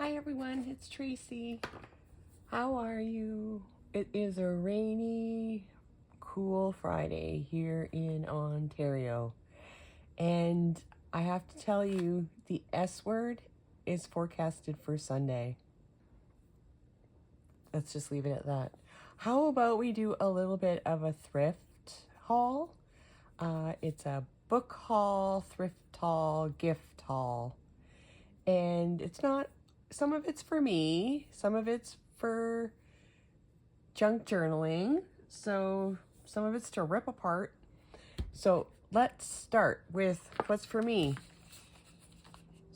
Hi everyone, it's Tracy. How are you? It is a rainy, cool Friday here in Ontario. And I have to tell you, the S word is forecasted for Sunday. Let's just leave it at that. How about we do a little bit of a thrift haul? It's a book haul, thrift haul, gift haul. And it's not, some of it's for me, some of it's for junk journaling, so some of it's to rip apart. So let's start with what's for me.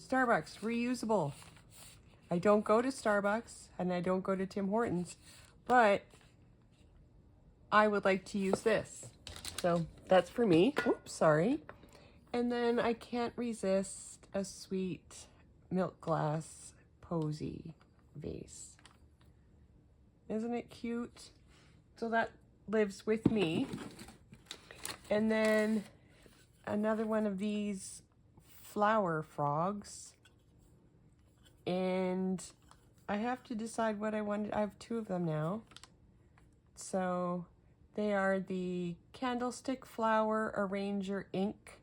Starbucks, reusable. I don't go to Starbucks and I don't go to Tim Hortons, but I would like to use this. So that's for me. Oops, sorry. And then I can't resist a sweet milk glass posy vase. Isn't it cute? So that lives with me. And then another one of these flower frogs. And I have to decide what I wanted. I have two of them now. So they are the Candlestick Flower Arranger ink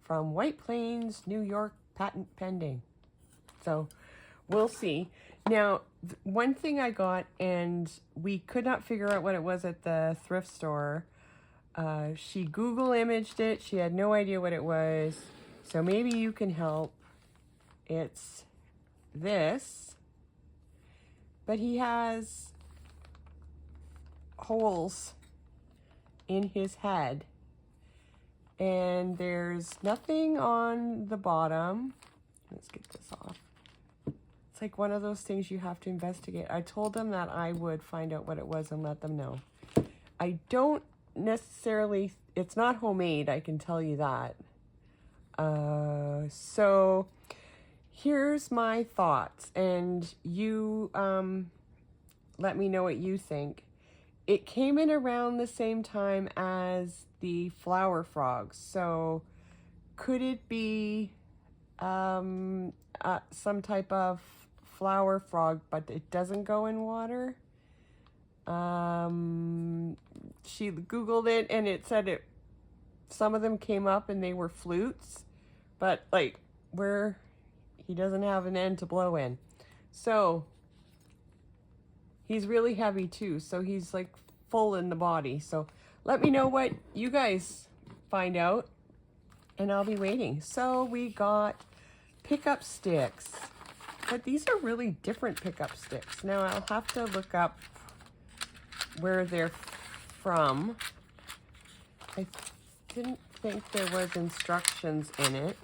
from White Plains, New York, patent pending. So we'll see. Now, one thing I got, and we could not figure out what it was at the thrift store. She Google imaged it. She had no idea what it was. So maybe you can help. It's this. But he has holes in his head. And there's nothing on the bottom. Let's get this off. It's like one of those things you have to investigate. I told them that I would find out what it was and let them know. I don't necessarily, it's not homemade, I can tell you that. So here's my thoughts, and you let me know what you think. It came in around the same time as the flower frogs, so could it be some type of flower frog, but it doesn't go in water? She Googled it and it said some of them came up and they were flutes, but like where he doesn't have an end to blow in. So he's really heavy too, so he's like full in the body. So let me know what you guys find out and I'll be waiting. So we got pickup sticks, but these are really different pickup sticks. Now I'll have to look up where they're from. I didn't think there was instructions in it.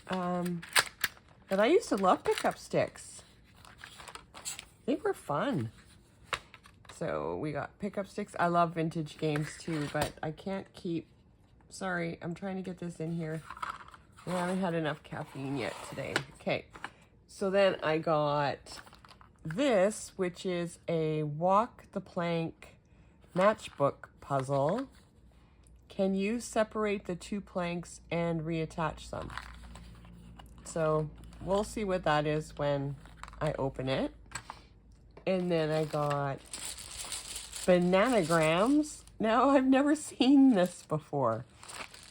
But I used to love pickup sticks. They were fun. So we got pickup sticks. I love vintage games too, but I can't keep, sorry, I'm trying to get this in here. I haven't had enough caffeine yet today. Okay, so then I got this, which is a walk the plank matchbook puzzle. Can you separate the two planks and reattach them? So we'll see what that is when I open it. And then I got bananagrams. Now I've never seen this before.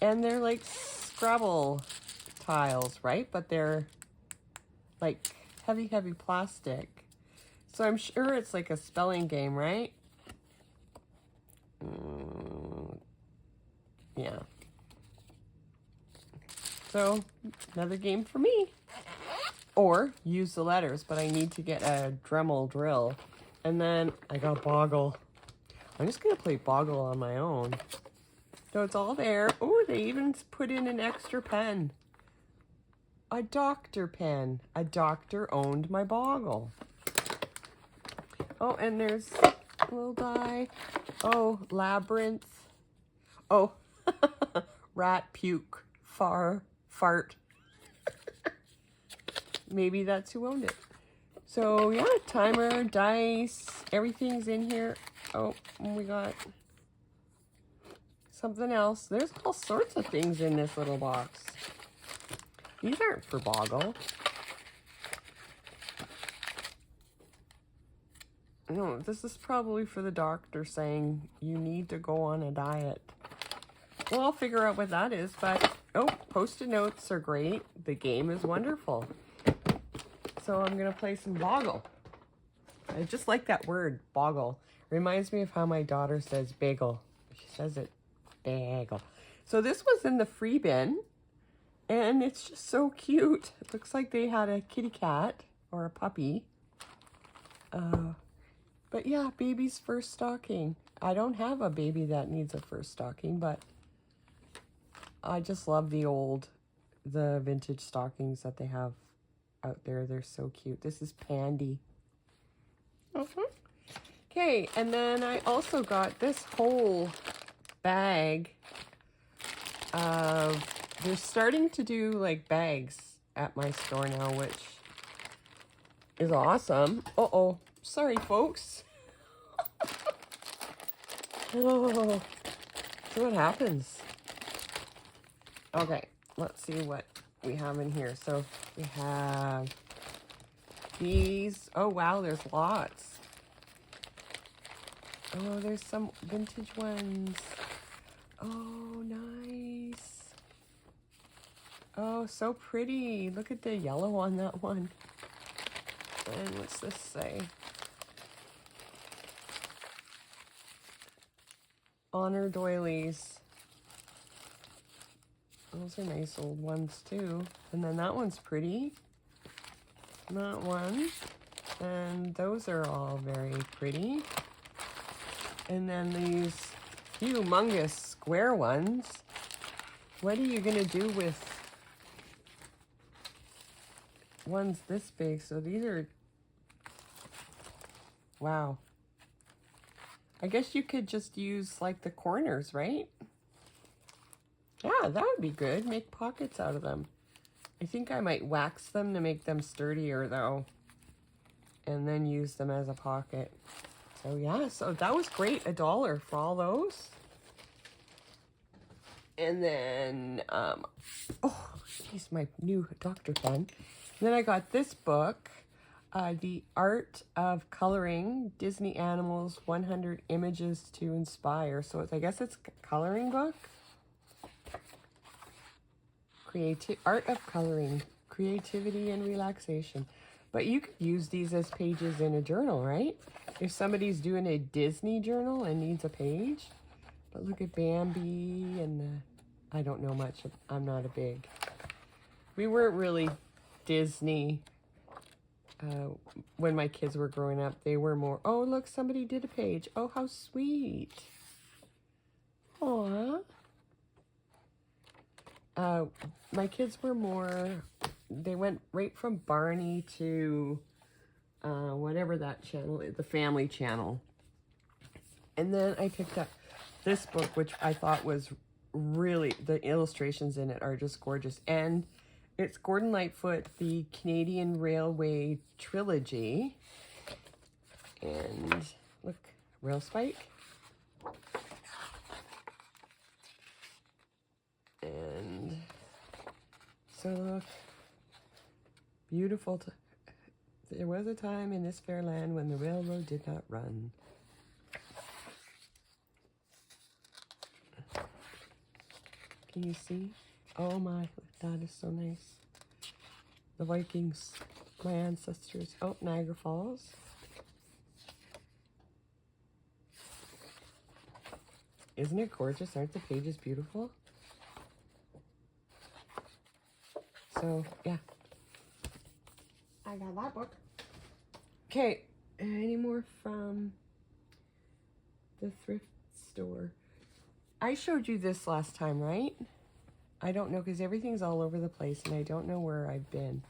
And they're like Scrabble tiles, right? But they're like heavy plastic. So I'm sure it's like a spelling game, right? Yeah. So another game for me. Or use the letters, but I need to get a Dremel drill. And then I got Boggle. I'm just going to play Boggle on my own. So it's all there. Oh, they even put in an extra pen. A doctor pen. A doctor owned my Boggle. Oh, and there's a little die. Oh, labyrinth. Oh, rat, puke, fart. Maybe that's who owned it. So yeah, timer, dice, everything's in here. Oh, and we got something else. There's all sorts of things in this little box. These aren't for Boggle. No, this is probably for the doctor saying you need to go on a diet. Well, I'll figure out what that is, but oh, Post-it notes are great. The game is wonderful. So I'm gonna play some Boggle. I just like that word, Boggle. Reminds me of how my daughter says bagel. She says it bagel. So this was in the free bin, and it's just so cute. It looks like they had a kitty cat or a puppy. But yeah, baby's first stocking. I don't have a baby that needs a first stocking, but I just love the vintage stockings that they have out there. They're so cute. This is Pandy. Okay, and then I also got this whole bag of, they're starting to do like bags at my store now, which is awesome. Uh-oh, sorry folks. Oh, see what happens. Okay, let's see what we have in here. So we have these. Oh wow, there's lots. Oh, there's some vintage ones. Oh, nice. Oh, so pretty. Look at the yellow on that one. And what's this say? Honor doilies. Those are nice old ones too. And then that one's pretty. That one. And those are all very pretty. And then these humongous square ones. What are you gonna do with ones this big? So these are, wow. I guess you could just use like the corners, right? Yeah, that would be good. Make pockets out of them. I think I might wax them to make them sturdier though, and then use them as a pocket. So yeah, so that was great. $1 for all those. And then, oh, geez, my new doctor pen. And then I got this book, The Art of Coloring, Disney Animals, 100 Images to Inspire. So I guess it's a coloring book. Art of Coloring, Creativity and Relaxation. But you could use these as pages in a journal, right? If somebody's doing a Disney journal and needs a page. But look at Bambi and I don't know much. I'm not a big. We weren't really Disney when my kids were growing up. They were more, oh, look, somebody did a page. Oh, how sweet. Aww. My kids were more, they went right from Barney to whatever that channel is, the Family Channel. And then I picked up this book, which I thought was really, the illustrations in it are just gorgeous. And it's Gordon Lightfoot, the Canadian Railway Trilogy. And look, Rail Spike. And so look, beautiful. There was a time in this fair land when the railroad did not run. Can you see? Oh my, that is so nice. The Vikings, my ancestors. Oh, Niagara Falls. Isn't it gorgeous? Aren't the pages beautiful? So, yeah. I got that book. Okay, any more from the thrift store? I showed you this last time, right? I don't know, because everything's all over the place, and I don't know where I've been.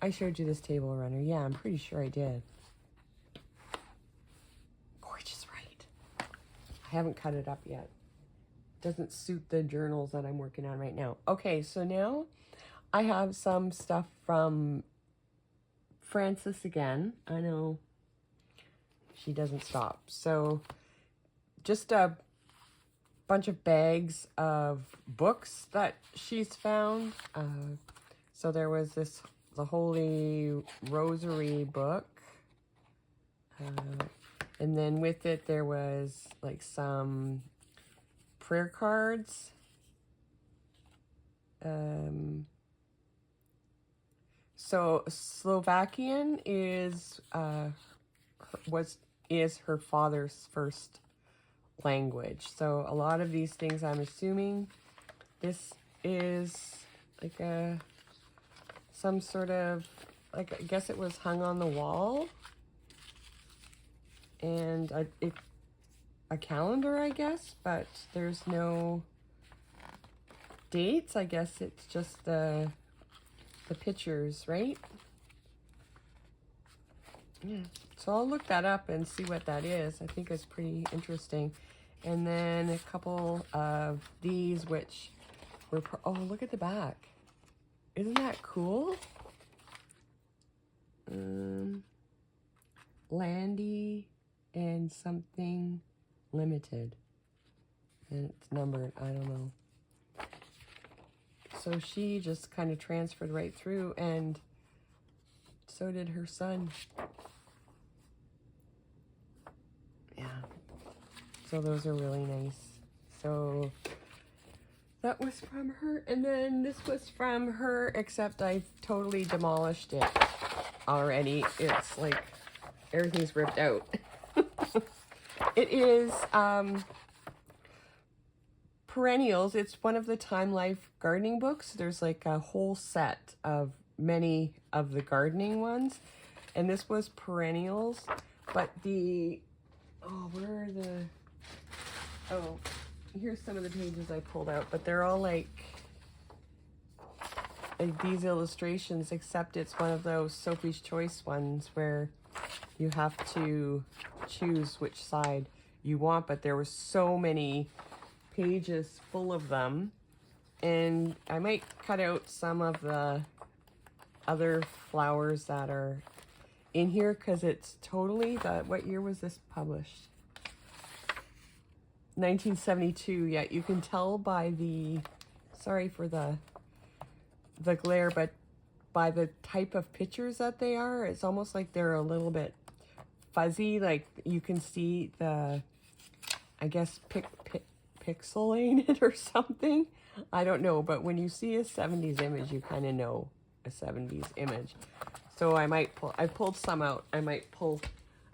I showed you this table runner. Yeah, I'm pretty sure I did. Gorgeous, right? I haven't cut it up yet. Doesn't suit the journals that I'm working on right now. Okay, so now I have some stuff from Frances again. I know she doesn't stop. So just a bunch of bags of books that she's found. So there was this, the Holy Rosary book. And then with it, there was like some prayer cards. So Slovakian is her father's first language. So a lot of these things, I'm assuming this is like some sort of, like, I guess it was hung on the wall, and a calendar, I guess, but there's no dates. I guess it's just the pictures, right? Yeah. So I'll look that up and see what that is. I think it's pretty interesting. And then a couple of these, which were, oh, look at the back. Isn't that cool? Landy and something limited. And it's numbered, I don't know. So she just kind of transferred right through, and so did her son. Yeah. So those are really nice. So that was from her. And then this was from her, except I've totally demolished it already. It's like everything's ripped out. It is Perennials. It's one of the Time Life gardening books. There's like a whole set of many of the gardening ones. And this was Perennials. But the, oh, where are the, oh, here's some of the pages I pulled out. But they're all like these illustrations, except it's one of those Sophie's Choice ones where you have to choose which side you want. But there were so many pages full of them, and I might cut out some of the other flowers that are in here, because it's totally what year was this published? 1972. Yeah, you can tell by the, sorry for the glare, but by the type of pictures that they are, it's almost like they're a little bit fuzzy. Like you can see the, I guess, pixelated or something. I don't know, but when you see a 70s image, you kind of know a 70s image. So I might pull, I pulled some out. I might pull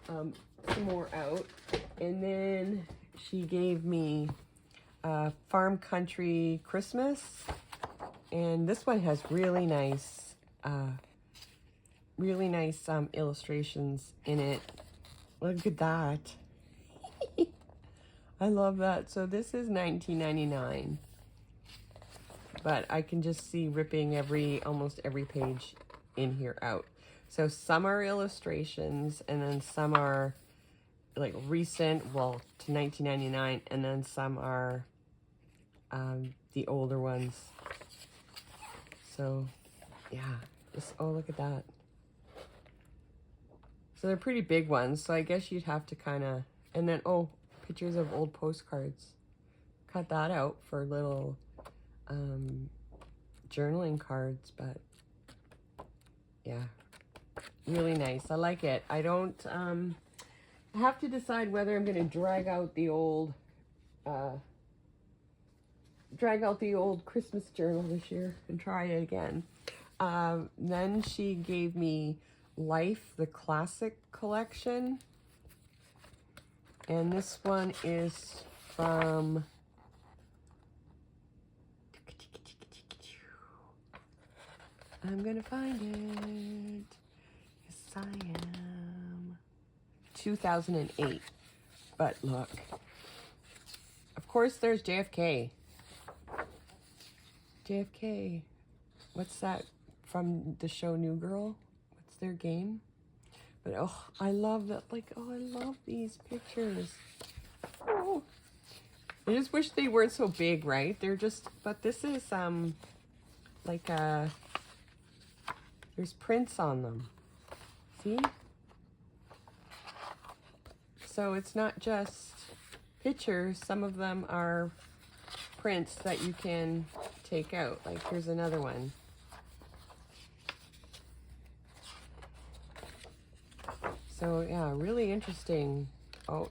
some more out. And then she gave me Farm Country Christmas. And this one has really nice illustrations in it. Look at that. I love that. So this is $19.99. But I can just see ripping almost every page in here out. So some are illustrations, and then some are like recent, well, to 1999, and then some are the older ones. So yeah, just, oh, look at that. So they're pretty big ones, so I guess you'd have to kind of, and then, oh, pictures of old postcards. Cut that out for little journaling cards, but yeah, really nice. I like it. I don't, I have to decide whether I'm going to drag out the old Christmas journal this year and try it again. Then she gave me Life, the Classic Collection. And this one is from, I'm gonna find it. Yes, I am. 2008. But look. Of course, there's JFK. JFK. What's that from the show New Girl? What's their game? But oh, I love that. Like, oh, I love these pictures. Oh, I just wish they weren't so big, right? They're just, but this is like there's prints on them. See? So it's not just pictures. Some of them are prints that you can take out. Like here's another one. So yeah, really interesting. Oh,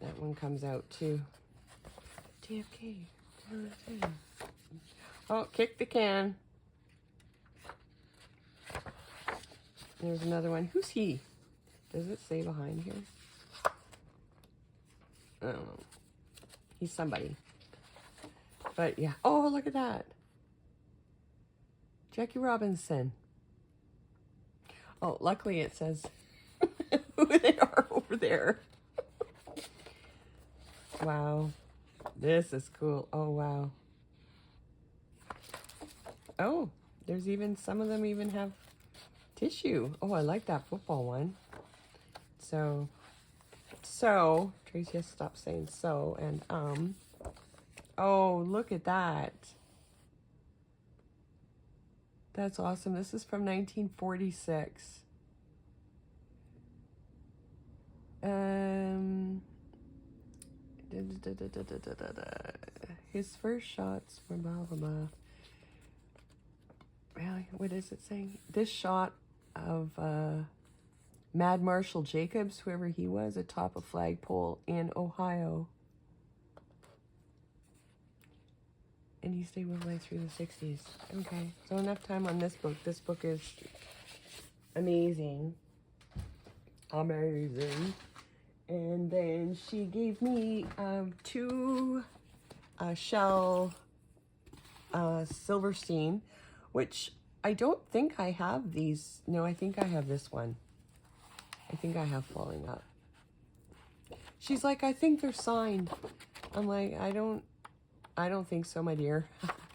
that one comes out too. JFK. Oh, kick the can. There's another one. Who's he? Does it say behind here? I don't know. He's somebody. But yeah. Oh, look at that. Jackie Robinson. Oh, luckily it says who they are over there. Wow. This is cool. Oh, wow. Oh, there's even, some of them even have tissue. Oh, I like that football one. So, Tracy has to stop saying so and Oh, look at that. That's awesome. This is from 1946. His first shots were blah, blah, blah. Really? What is it saying? This shot of Mad Marshall Jacobs, whoever he was, atop a flagpole in Ohio. And he stayed with life through the 60s. Okay, so enough time on this book. This book is amazing. Amazing. And then she gave me 2 Shel Silverstein, which I don't think I have these. No, I think I have this one. I think I have Falling Up. She's like, I think they're signed. I'm like, I don't think so, my dear.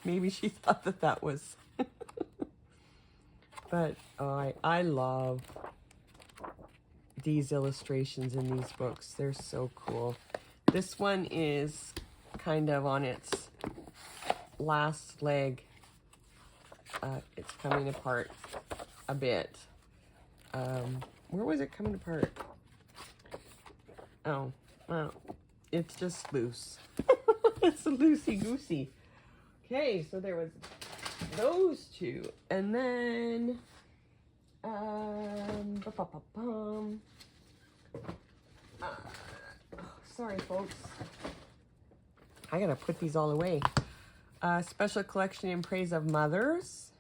Maybe she thought that that was. But oh, I love these illustrations in these books. They're so cool. This one is kind of on its last leg. It's coming apart a bit. Where was it coming apart? Oh, well, it's just loose. It's a loosey-goosey. Okay, so there was those 2. And then, sorry, folks. I gotta put these all away. Special collection in praise of mothers.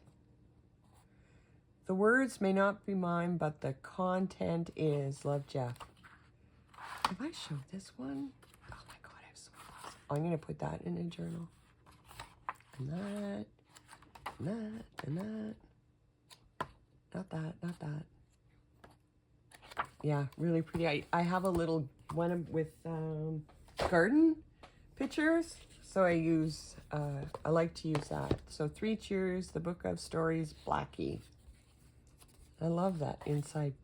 The words may not be mine, but the content is. Love, Jeff. Have I showed this one? Oh my God, I'm so awesome. I'm gonna put that in a journal. And that, and that, and that. Not that, not that. Yeah, really pretty. I have a little one with garden pictures. So I use, I like to use that. So 3 Cheers, the Book of Stories, Blackie. I love that inside.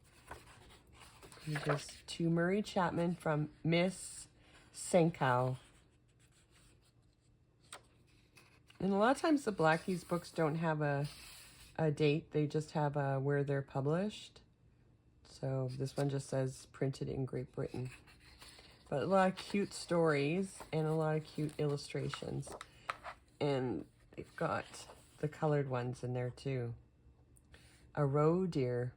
Just to Murray Chapman from Miss Senkow. And a lot of times the Blackies books don't have a date. They just have where they're published. So this one just says printed in Great Britain. But a lot of cute stories and a lot of cute illustrations. And they've got the colored ones in there too. A roe deer.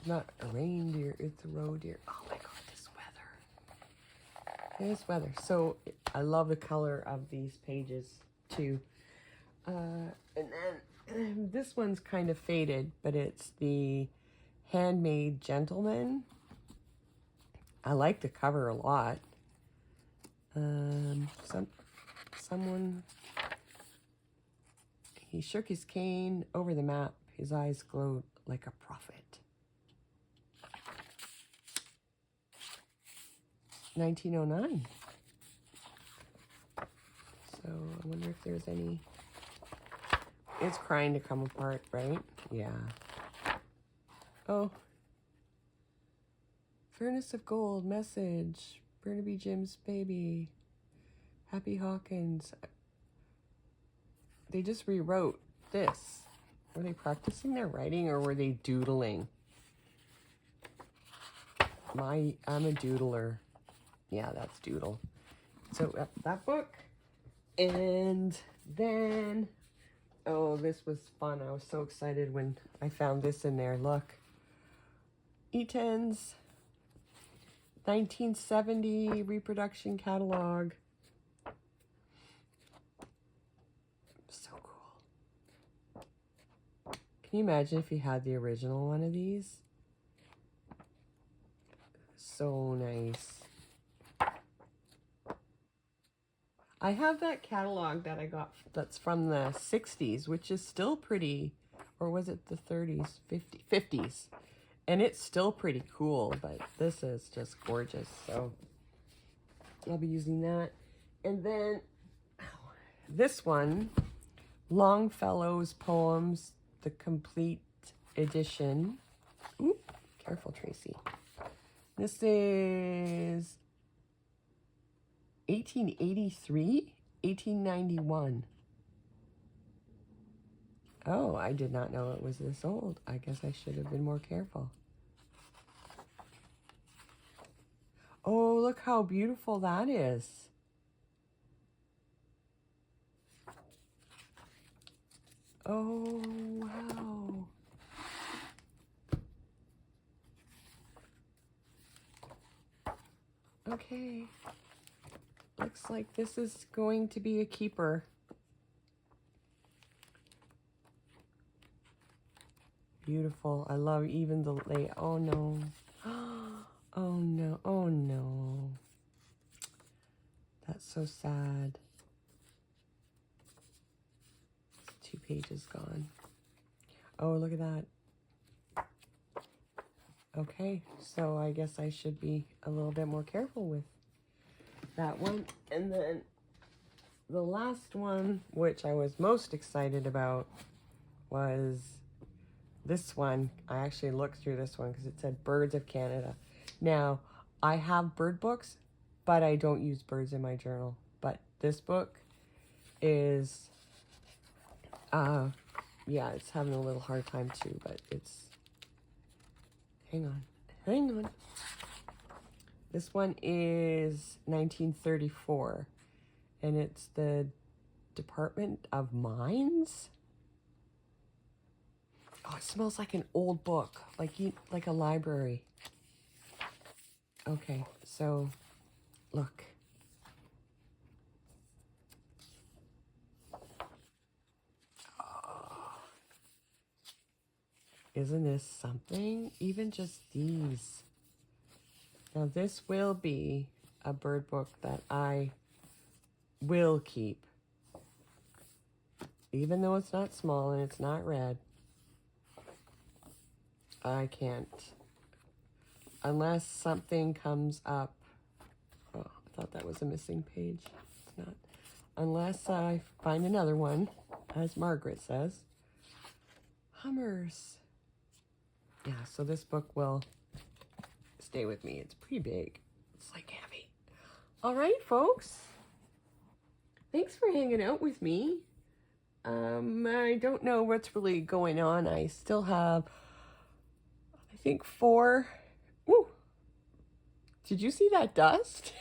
Not a reindeer, it's a roe deer. Oh my God, this weather. This weather. So I love the color of these pages too. And then this one's kind of faded, but it's the Handmaid Gentleman. I like the cover a lot. Someone, he shook his cane over the map. His eyes glowed like a prophet. 1909. So I wonder if there's any. It's crying to come apart, right? Yeah. Oh. Furnace of Gold, message. Burnaby Jim's baby. Happy Hawkins. They just rewrote this. Were they practicing their writing or were they doodling? I'm a doodler. Yeah, that's doodle. So that book. And then Oh, this was fun. I was so excited when I found this in there. Look. Eaton's 1970 reproduction catalog. So cool. Can you imagine if you had the original one of these? So nice. I have that catalog that I got that's from the 60s, which is still pretty, or was it the 30s, 50s? And it's still pretty cool, but this is just gorgeous. So I'll be using that. And then this one, Longfellow's Poems, the complete edition. Ooh, careful, Tracy. This is 1883, 1891. Oh, I did not know it was this old. I guess I should have been more careful. Oh, look how beautiful that is. Oh, wow. Okay. Looks like this is going to be a keeper. Beautiful. I love even the lay. Oh no. Oh no. Oh no. That's so sad. 2 pages gone. Oh, look at that. Okay, so I guess I should be a little bit more careful with that one. And then the last one, which I was most excited about, was this one. I actually looked through this one because it said Birds of Canada. Now, I have bird books, but I don't use birds in my journal. But this book is, yeah, it's having a little hard time too, but it's, hang on. This one is 1934, and it's the Department of Mines. Oh, it smells like an old book, like a library. Okay, so look. Oh, isn't this something? Even just these. Now this will be a bird book that I will keep. Even though it's not small and it's not red. I can't. Unless something comes up. Oh, I thought that was a missing page. It's not. Unless I find another one, as Margaret says. Hummers. Yeah, so this book will stay with me. It's pretty big. It's like heavy. All right, folks. Thanks for hanging out with me. I don't know what's really going on. I still have, I think, 4. Ooh. Did you see that dust?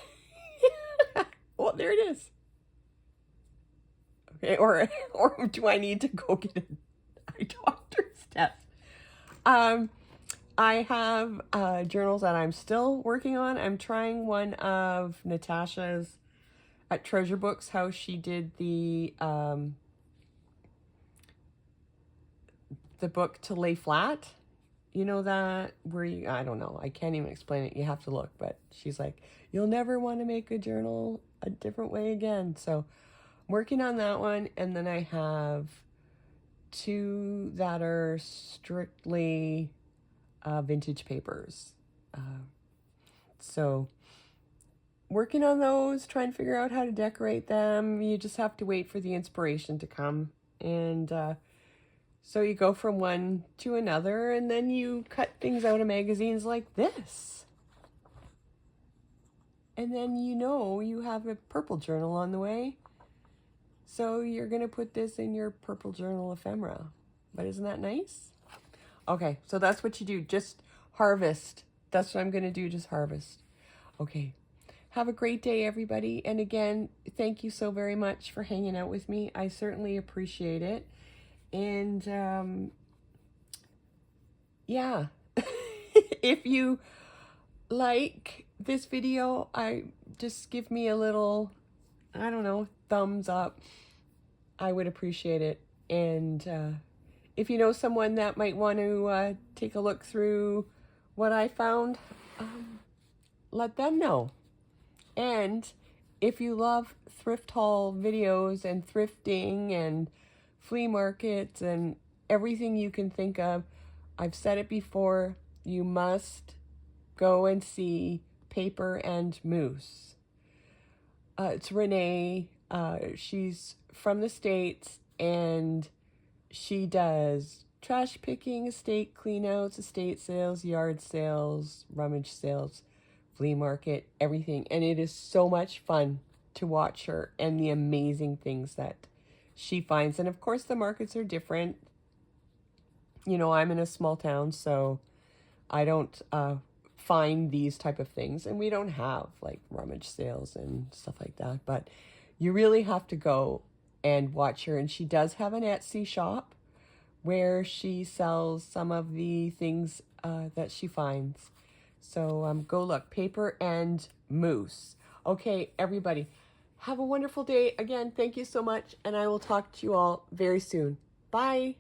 Oh, there it is. Okay, or do I need to go get a doctor's test? I have journals that I'm still working on. I'm trying one of Natasha's at Treasure Books, how she did the book To Lay Flat. You know that, where you, I don't know, I can't even explain it. You have to look, but she's like, you'll never want to make a journal a different way again. So I'm working on that one. And then I have 2 that are strictly vintage papers. So working on those, trying to figure out how to decorate them. You just have to wait for the inspiration to come. And so you go from one to another, and then you cut things out of magazines like this. And then you know you have a purple journal on the way. So you're going to put this in your purple journal ephemera. But isn't that nice? Okay, so that's what you do. Just harvest. That's what I'm going to do, just harvest. Okay. Have a great day, everybody. And again, thank you so very much for hanging out with me. I certainly appreciate it. And yeah, if you like this video, just give me a little, I don't know, thumbs up. I would appreciate it. And if you know someone that might want to take a look through what I found, let them know. And if you love thrift haul videos and thrifting and flea markets and everything you can think of, I've said it before, you must go and see Paper and Moose. It's Renee. She's from the States, and she does trash picking, estate cleanouts, estate sales, yard sales, rummage sales, flea market, everything. And it is so much fun to watch her and the amazing things that she finds. And of course, the markets are different. You know, I'm in a small town, so I don't find these type of things, and we don't have like rummage sales and stuff like that. But you really have to go and watch her. And she does have an Etsy shop where she sells some of the things that she finds. So go look, Paper and Moose. Okay, everybody, have a wonderful day. Again, thank you so much, and I will talk to you all very soon. Bye.